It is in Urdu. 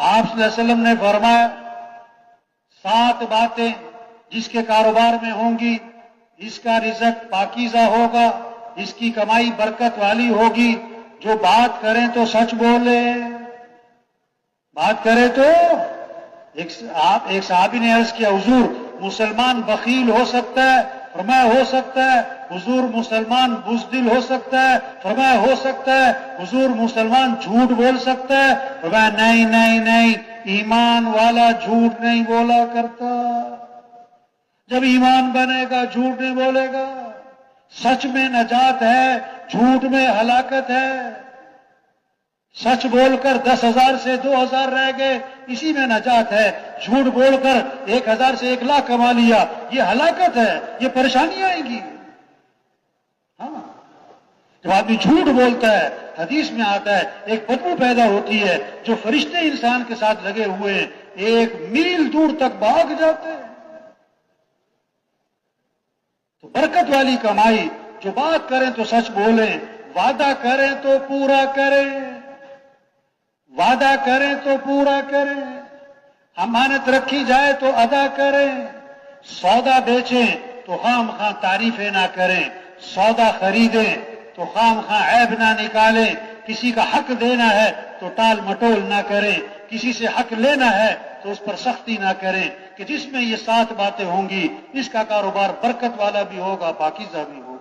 آپ صلی اللہ علیہ وسلم نے فرمایا 7 باتیں جس کے کاروبار میں ہوں گی، اس کا رزق پاکیزہ ہوگا، اس کی کمائی برکت والی ہوگی. جو بات کریں تو سچ بولے، بات کرے تو ایک صحابی نے عرض کیا حضور مسلمان بخیل ہو سکتا ہے؟ فرمایا ہو سکتا ہے. حضور مسلمان بزدل ہو سکتا ہے؟ فرمایا ہو سکتا ہے. حضور مسلمان جھوٹ بول سکتا ہے؟ فرمایا نہیں نہیں نہیں، ایمان والا جھوٹ نہیں بولا کرتا. جب ایمان بنے گا جھوٹ نہیں بولے گا. سچ میں نجات ہے، جھوٹ میں ہلاکت ہے. سچ بول کر 10,000 سے 2,000 رہ گئے، اسی میں نجات ہے. جھوٹ بول کر 1,000 سے 1,00,000 کما لیا، یہ ہلاکت ہے، یہ پریشانیاں آئیں گی. ہاں، جب آدمی جھوٹ بولتا ہے حدیث میں آتا ہے ایک بدبو پیدا ہوتی ہے، جو فرشتے انسان کے ساتھ لگے ہوئے ہیں 1 میل دور تک بھاگ جاتے ہیں. تو برکت والی کمائی، جو بات کریں تو سچ بولیں، وعدہ کریں تو پورا کریں، وعدہ کریں تو پورا کریں، امانت رکھی جائے تو ادا کریں. سودا بیچیں تو خام خواہ تعریفیں نہ کریں، سودا خریدیں تو خام خواہ عیب نہ نکالیں. کسی کا حق دینا ہے تو ٹال مٹول نہ کریں، کسی سے حق لینا ہے تو اس پر سختی نہ کریں. کہ جس میں یہ 7 باتیں ہوں گی اس کا کاروبار برکت والا بھی ہوگا، پاکیزہ بھی ہوگا.